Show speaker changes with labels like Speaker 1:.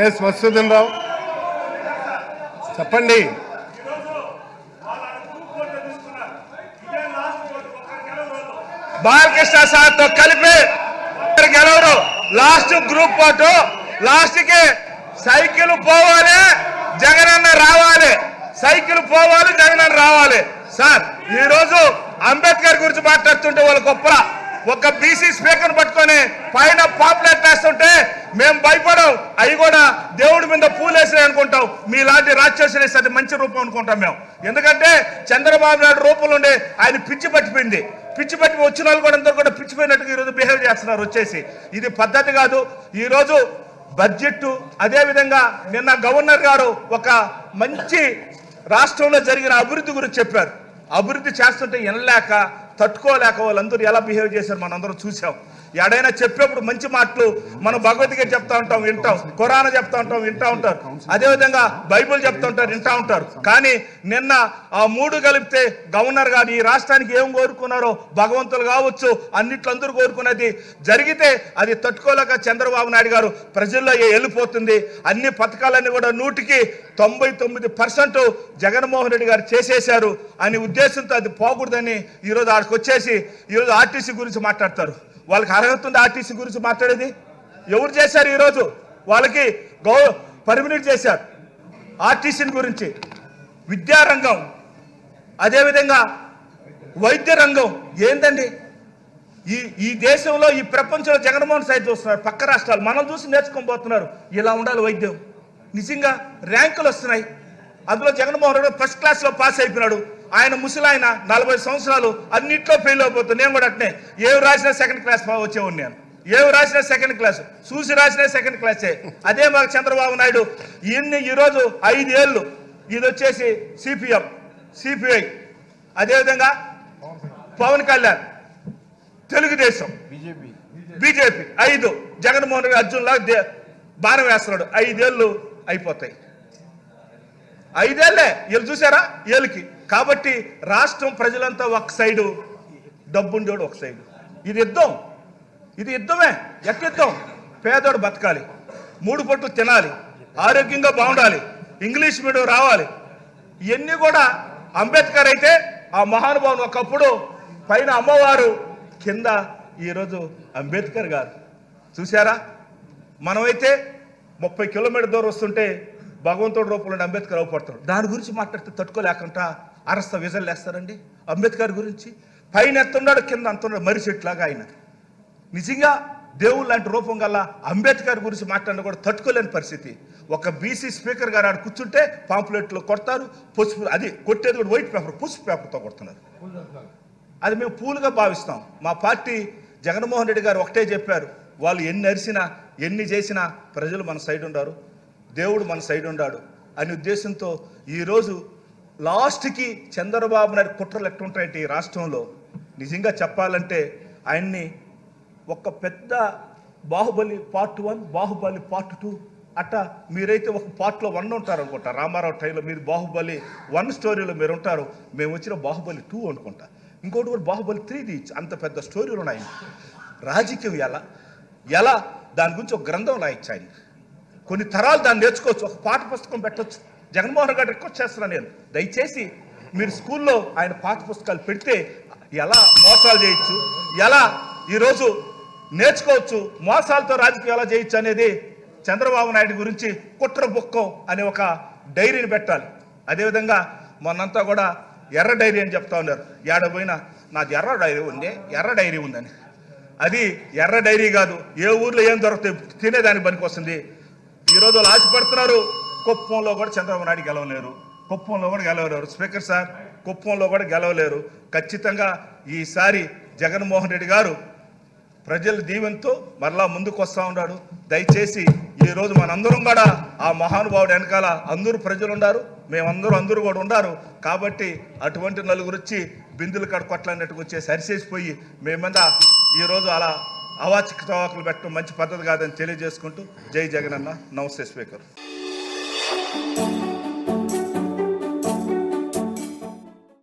Speaker 1: Yes Masudan రావు చెప్పండి.
Speaker 2: Balakrishna sir తో కలిపి గెలవరు. లాస్ట్ గ్రూప్ ఫోటో లాస్ట్ కి సైకిల్ పోవాలి, జగనన్న రావాలి. సైకిల్ పోవాలి, జగనన్న రావాలి. సార్ ఈ రోజు అంబేద్కర్ గురించి మాట్లాడుతుంటే వాళ్ళ గొప్ప ఒక బీసీ స్పీకర్ పట్టుకొని పైన పాపులేట్ వేస్తుంటే మేము భయపడం. అవి కూడా దేవుడి మీద పూలేసినాయి అనుకుంటాం. మీలాంటి రాక్షసులు అది మంచి రూపం అనుకుంటాం మేము. ఎందుకంటే చంద్రబాబు నాయుడు రూపంలో ఉండే ఆయన పిచ్చి పట్టిపోయింది. పిచ్చి పట్టి వచ్చిన వాళ్ళు కూడా అందరూ కూడా పిచ్చిపోయినట్టుగా ఈరోజు బిహేవ్ చేస్తున్నారు వచ్చేసి. ఇది పద్ధతి కాదు. ఈరోజు బడ్జెట్ అదేవిధంగా నిన్న గవర్నర్ గారు ఒక మంచి రాష్ట్రంలో జరిగిన అభివృద్ధి గురించి చెప్పారు. అభివృద్ధి చేస్తుంటే వినలేక తట్టుకోలేక వాళ్ళందరూ ఎలా బిహేవ్ చేశారు మనందరం చూసాం. ఎడైనా చెప్పేప్పుడు మంచి మాటలు మనం భగవద్గీత చెప్తా ఉంటాం, వింటాం. ఖురాన్ చెప్తా ఉంటాం, వింటా ఉంటారు. అదేవిధంగా బైబిల్ చెప్తా ఉంటారు, వింటా ఉంటారు. కానీ నిన్న ఆ మూడు కలిపితే గవర్నర్ గారు ఈ రాష్ట్రానికి ఏం కోరుకున్నారో భగవంతులు కావచ్చు అన్నిట్లో అందరూ కోరుకున్నది జరిగితే అది తట్టుకోలేక చంద్రబాబు నాయుడు గారు ప్రజల్లో వెళ్ళిపోతుంది. అన్ని పథకాలన్నీ కూడా 99% జగన్మోహన్ రెడ్డి గారు చేసేశారు అనే ఉద్దేశంతో అది పోకూడదని ఈరోజు ఆడికి వచ్చేసి ఈరోజు ఆర్టీసీ గురించి మాట్లాడతారు. వాళ్ళకి అర్హత ఉంది ఆర్టీసీ గురించి మాట్లాడేది? ఎవరు చేశారు? ఈరోజు వాళ్ళకి పర్మినెంట్ చేశారు ఆర్టీసీ గురించి. విద్యారంగం అదేవిధంగా వైద్య రంగం ఏందండి? ఈ దేశంలో ఈ ప్రపంచంలో జగన్మోహన్ సైడ్ చూస్తున్నారు. పక్క రాష్ట్రాలు మనం చూసి నేర్చుకొని పోతున్నారు. ఇలా ఉండాలి వైద్యం. నిజంగా ర్యాంకులు వస్తున్నాయి. అందులో జగన్మోహన్ రెడ్డి ఫస్ట్ క్లాస్లో పాస్ అయిపోయినాడు. ఆయన ముసలాయన 40 సంవత్సరాలు అన్నింటిలో ఫెయిల్ అయిపోతుంది. నేను కూడా అట్నే ఏవి రాసినా సెకండ్ క్లాస్ వచ్చేవాడు. నేను ఏవి రాసినా సెకండ్ క్లాస్, చూసి రాసినా సెకండ్ క్లాసే. అదే మాకు చంద్రబాబు నాయుడు ఈరోజు 5 ఏళ్ళు ఇది వచ్చేసి సిపిఎం, సిపిఐ, అదేవిధంగా పవన్ కళ్యాణ్ తెలుగుదేశం, బీజేపీ 5 జగన్మోహన్ రెడ్డి అర్జున్లా బాణం వేస్తున్నాడు. 5 ఏళ్ళు అయిపోతాయి. 5 ఏళ్ళే వీళ్ళు చూసారా ఏళ్ళకి. కాబట్టి రాష్ట్రం ప్రజలంతా ఒక సైడు, డబ్బుండోడు ఒక సైడు. ఇది యుద్ధం, ఇది యుద్ధమే. ఎట్ట యుద్ధం? పేదోడు బతకాలి, 3 పూటలు తినాలి, ఆరోగ్యంగా బాగుండాలి, ఇంగ్లీష్ మీడియం రావాలి. ఇవన్నీ కూడా అంబేద్కర్ అయితే ఆ మహానుభావుని ఒకప్పుడు పైన అమ్మవారు, కింద ఈరోజు అంబేద్కర్ గారు. చూసారా? మనమైతే 30 కిలోమీటర్ దూరం వస్తుంటే భగవంతుడి రూపంలో అంబేద్కర్ అవపడతాడు. దాని గురించి మాట్లాడితే తట్టుకోలేకుండా అరస్త విజలు వేస్తారండి. అంబేద్కర్ గురించి పైన ఎత్తున్నాడు, కింద అంతున్నాడు, మర్రి చెట్లాగా ఆయన. నిజంగా దేవుడు లాంటి రూపం గల అంబేద్కర్ గురించి మాట్లాడిన కూడా తట్టుకోలేని పరిస్థితి. ఒక బీసీ స్పీకర్ గారు ఆడ కూర్చుంటే పాంప్లెట్లు కొడతారు. పసుపు, అది కొట్టేది కూడా వైట్ పేపర్, పసుపు పేపర్తో కొడుతున్నారు. అది మేము పూలుగా భావిస్తాం. మా పార్టీ జగన్మోహన్ రెడ్డి గారు ఒకటే చెప్పారు, వాళ్ళు ఎన్ని అరిసినా ఎన్ని చేసినా ప్రజలు మన సైడ్ ఉండారు, దేవుడు మన సైడ్ ఉండాడు అనే ఉద్దేశంతో ఈరోజు లాస్ట్కి చంద్రబాబు నాయుడు కుట్రలు ఎట్టుంటాయంటే ఈ రాష్ట్రంలో నిజంగా చెప్పాలంటే ఆయన్ని ఒక పెద్ద బాహుబలి పార్ట్ 1, బాహుబలి పార్ట్ 2 అట్ట మీరైతే ఒక పార్ట్లో 1 ఉంటారు అనుకుంటా. రామారావు టైంలో మీరు బాహుబలి 1 స్టోరీలో మీరు ఉంటారు, మేము వచ్చిన బాహుబలి 2 అనుకుంటా. ఇంకోటి కూడా బాహుబలి 3 అంత పెద్ద స్టోరీలు ఉన్నాయి. రాజకీయం ఎలా దాని గురించి ఒక గ్రంథం రాయొచ్చు. ఆయన కొన్ని తరాలు దాన్ని నేర్చుకోవచ్చు, ఒక పాఠ పుస్తకం పెట్టవచ్చు. జగన్మోహన్ గారు రిక్వెస్ట్ చేస్తున్నాను నేను, దయచేసి మీరు స్కూల్లో ఆయన పాఠ పుస్తకాలు పెడితే ఎలా మోసాలు చేయొచ్చు, ఎలా ఈరోజు నేర్చుకోవచ్చు, మోసాలతో రాజకీయం ఎలా చేయొచ్చు అనేది చంద్రబాబు నాయుడు గురించి కుట్ర బుక్కం అనే ఒక డైరీని పెట్టాలి. అదేవిధంగా మొన్నంతా కూడా ఎర్ర డైరీ అని చెప్తా ఉన్నారు. ఏడపోయినా నాది ఎర్ర డైరీ ఉందని. అది ఎర్ర డైరీ కాదు. ఏ ఊర్లో ఏం దొరుకుతాయి తినేదానికి పనికి వస్తుంది. ఈరోజు వాళ్ళు ఆశపడుతున్నారు. కుప్పంలో కూడా చంద్రబాబు నాయుడు గెలవలేరు, కుప్పంలో కూడా గెలవలేరు. స్పీకర్ సార్, కుప్పంలో కూడా గెలవలేరు. ఖచ్చితంగా ఈసారి జగన్మోహన్ రెడ్డి గారు ప్రజల దీవెనతో మరలా ముందుకు వస్తూ ఉన్నాడు. దయచేసి ఈరోజు మనందరం కూడా ఆ మహానుభావుడు వెనకాల అందరూ ప్రజలు ఉన్నారు, అందరూ కూడా ఉన్నారు. కాబట్టి అటువంటి నలుగురు వచ్చి బిందులు కాడ కొట్లాడినట్టుకు వచ్చేసి అరిసేసిపోయి మేమంతా ఈరోజు అలా అవాచక చవాకులు పెట్టడం మంచి పద్ధతి కాదని తెలియజేసుకుంటూ జై జగనన్న. నమస్తే స్పీకర్.